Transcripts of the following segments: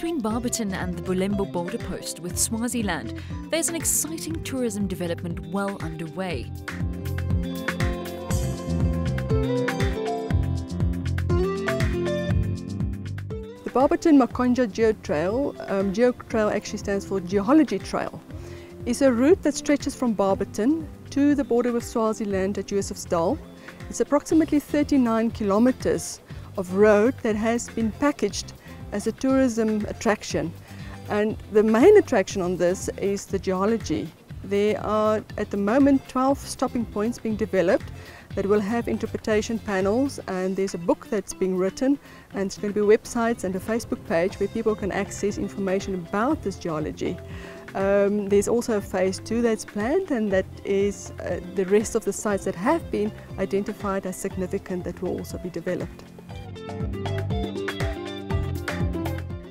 Between Barberton and the Bulembu border post with Swaziland, there's an exciting tourism development well underway. The Barberton-Makonja Geotrail, Geotrail actually stands for Geology Trail, is a route that stretches from Barberton to the border with Swaziland at Geotrail. It's approximately 39 kilometers of road that has been packaged as a tourism attraction. And the main attraction on this is the geology. There are at the moment 12 stopping points being developed that will have interpretation panels, and there's a book that's being written, and it's going to be websites and a Facebook page where people can access information about this geology. There's also a phase 2 that's planned, and that is the rest of the sites that have been identified as significant that will also be developed.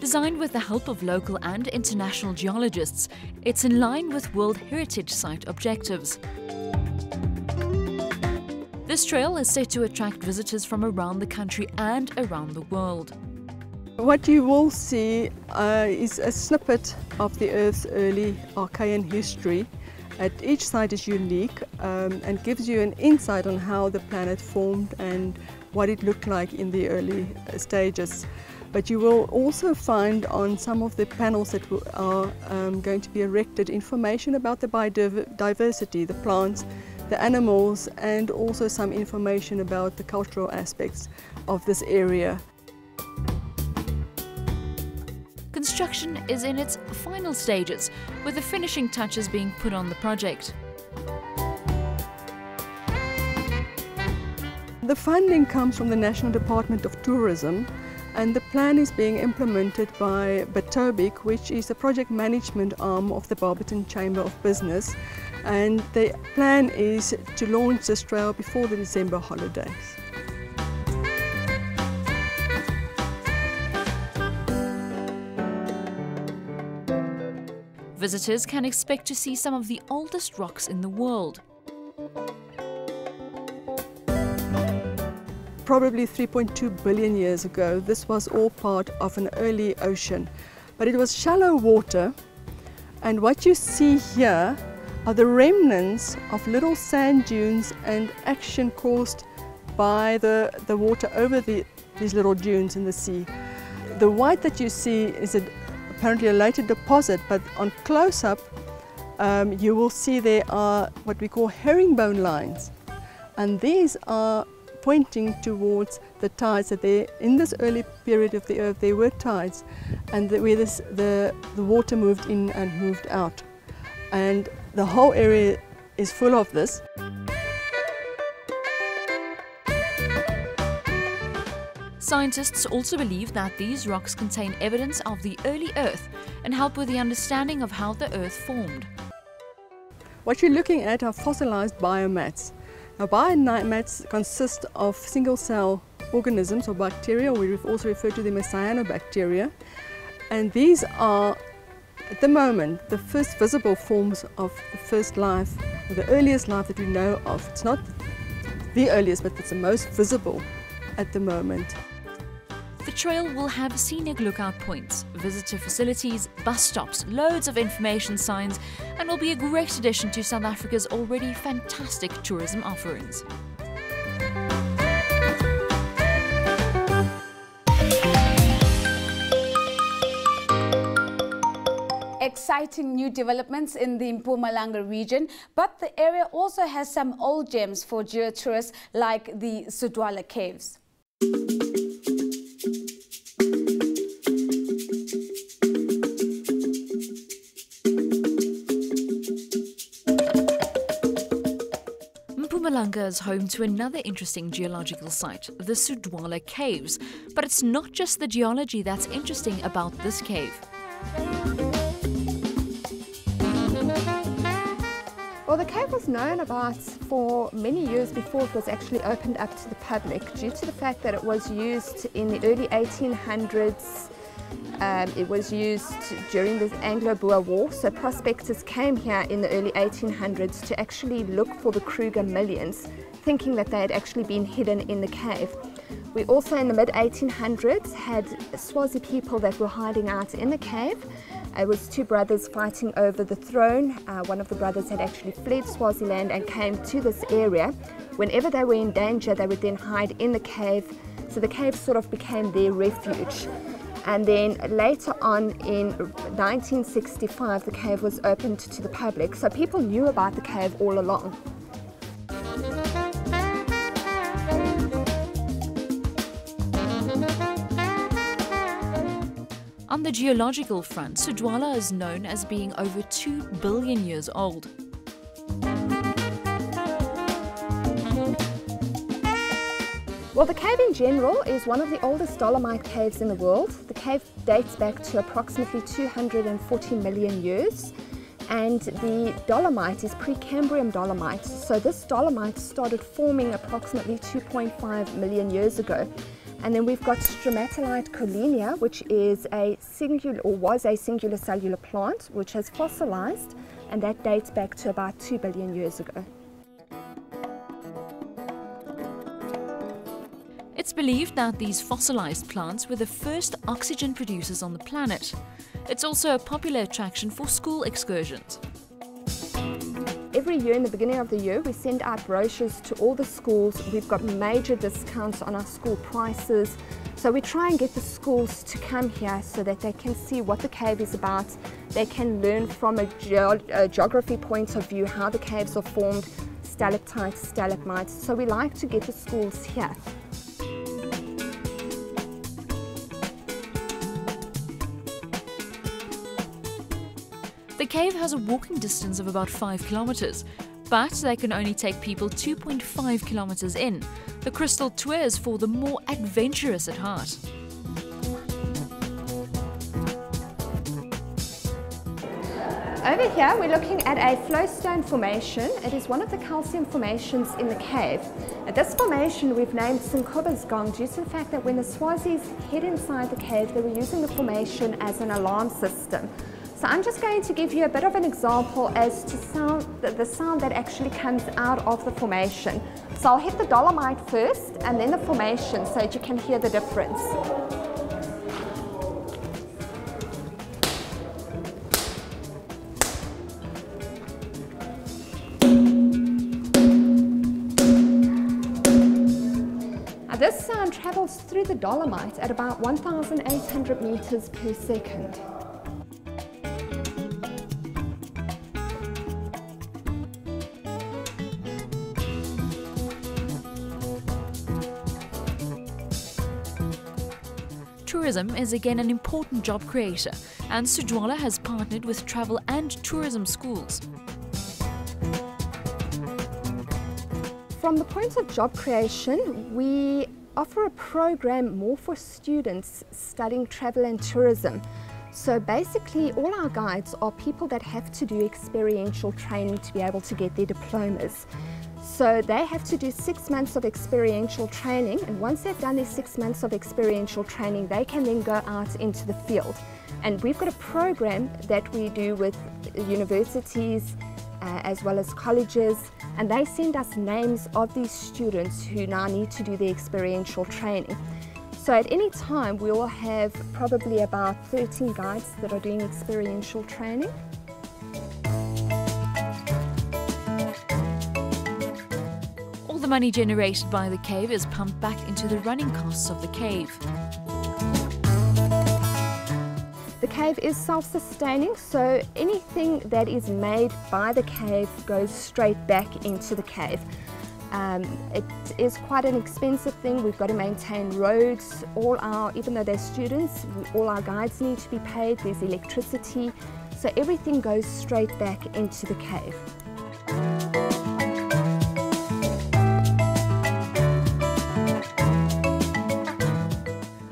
Designed with the help of local and international geologists, it's in line with World Heritage Site objectives. This trail is set to attract visitors from around the country and around the world. What you will see is a snippet of the Earth's early Archean history. At each site is unique and gives you an insight on how the planet formed and what it looked like in the early stages. But you will also find on some of the panels that are going to be erected information about the biodiversity, the plants, the animals, and also some information about the cultural aspects of this area. Construction is in its final stages, with the finishing touches being put on the project. The funding comes from the National Department of Tourism, and the plan is being implemented by Batobic, which is the project management arm of the Barberton Chamber of Business. And the plan is to launch this trail before the December holidays. Visitors can expect to see some of the oldest rocks in the world. Probably 3.2 billion years ago, this was all part of an early ocean. But it was shallow water, and what you see here are the remnants of little sand dunes and action caused by the water over these little dunes in the sea. The white that you see is apparently a later deposit, but on close-up you will see there are what we call herringbone lines, and these are pointing towards the tides that in this early period of the Earth there were tides, and where the water moved in and moved out, and the whole area is full of this. Scientists also believe that these rocks contain evidence of the early Earth and help with the understanding of how the Earth formed. What you're looking at are fossilized biomats. Now, biomats consist of single-cell organisms or bacteria, or we also refer to them as cyanobacteria, and these are, at the moment, the first visible forms of the first life, or the earliest life that we know of. It's not the earliest, but it's the most visible at the moment. The trail will have scenic lookout points, visitor facilities, bus stops, loads of information signs, and will be a great addition to South Africa's already fantastic tourism offerings. Exciting new developments in the Mpumalanga region, but the area also has some old gems for geotourists like the Sudwala Caves. Mpumalanga is home to another interesting geological site, the Sudwala Caves, but it's not just the geology that's interesting about this cave. Well, the cave was known about for many years before it was actually opened up to the public, due to the fact that it was used in the early 1800s. It was used during the Anglo-Boer War, so prospectors came here in the early 1800s to actually look for the Kruger millions, thinking that they had actually been hidden in the cave. We also in the mid-1800s had Swazi people that were hiding out in the cave. It was two brothers fighting over the throne. One of the brothers had actually fled Swaziland and came to this area. Whenever they were in danger, they would then hide in the cave. So the cave sort of became their refuge. And then later on in 1965, the cave was opened to the public. So people knew about the cave all along. On the geological front, Sudwala is known as being over 2 billion years old. Well, the cave in general is one of the oldest dolomite caves in the world. The cave dates back to approximately 240 million years. And the dolomite is Precambrian dolomite. So this dolomite started forming approximately 2.5 million years ago. And then we've got stromatolite collenia, which is a singular, or was a singular cellular plant, which has fossilized, and that dates back to about 2 billion years ago. It's believed that these fossilized plants were the first oxygen producers on the planet. It's also a popular attraction for school excursions. Every year in the beginning of the year, we send out brochures to all the schools. We've got major discounts on our school prices. So we try and get the schools to come here so that they can see what the cave is about. They can learn from a geography point of view how the caves are formed, stalactites, stalagmites. So we like to get the schools here. The cave has a walking distance of about 5 kilometers, but they can only take people 2.5 kilometers in. The crystal tour is for the more adventurous at heart. Over here we're looking at a flowstone formation. It is one of the calcium formations in the cave. At this formation we've named Sinkoba's Gong due to the fact that when the Swazis hid inside the cave, they were using the formation as an alarm system. So I'm just going to give you a bit of an example as to the sound that actually comes out of the formation. So I'll hit the dolomite first and then the formation so that you can hear the difference. Now this sound travels through the dolomite at about 1,800 meters per second. Tourism is again an important job creator, and Sudwala has partnered with travel and tourism schools. From the point of job creation, we offer a program more for students studying travel and tourism. So basically all our guides are people that have to do experiential training to be able to get their diplomas. So they have to do 6 months of experiential training, and once they've done their 6 months of experiential training, they can then go out into the field. And we've got a program that we do with universities as well as colleges, and they send us names of these students who now need to do their experiential training. So at any time we will have probably about 13 guides that are doing experiential training. The money generated by the cave is pumped back into the running costs of the cave. The cave is self-sustaining, so anything that is made by the cave goes straight back into the cave. It is quite an expensive thing. We've got to maintain roads. Even though they're students, all our guides need to be paid. There's electricity, so everything goes straight back into the cave.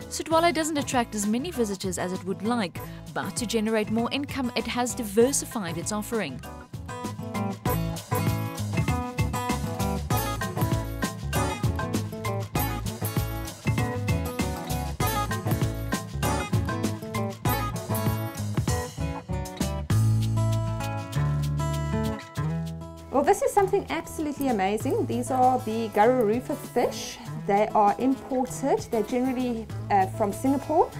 Sudwala doesn't attract as many visitors as it would like, but to generate more income, it has diversified its offering. Well, this is something absolutely amazing. These are the Garurufa fish. They are imported, they're generally from Singapore,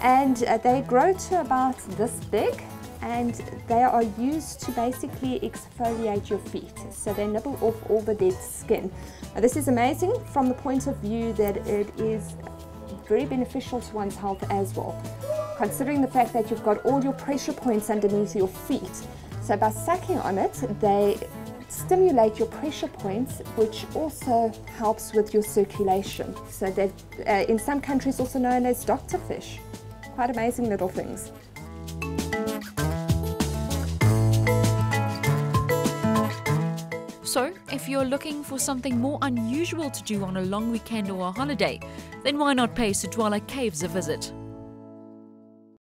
and they grow to about this big, and they are used to basically exfoliate your feet. So they nibble off all the dead skin. Now, this is amazing from the point of view that it is very beneficial to one's health as well, considering the fact that you've got all your pressure points underneath your feet. So by sucking on it, they stimulate your pressure points, which also helps with your circulation. So that in some countries also known as doctor fish. Quite amazing little things. So, if you're looking for something more unusual to do on a long weekend or a holiday, then why not pay Sudwala Caves a visit?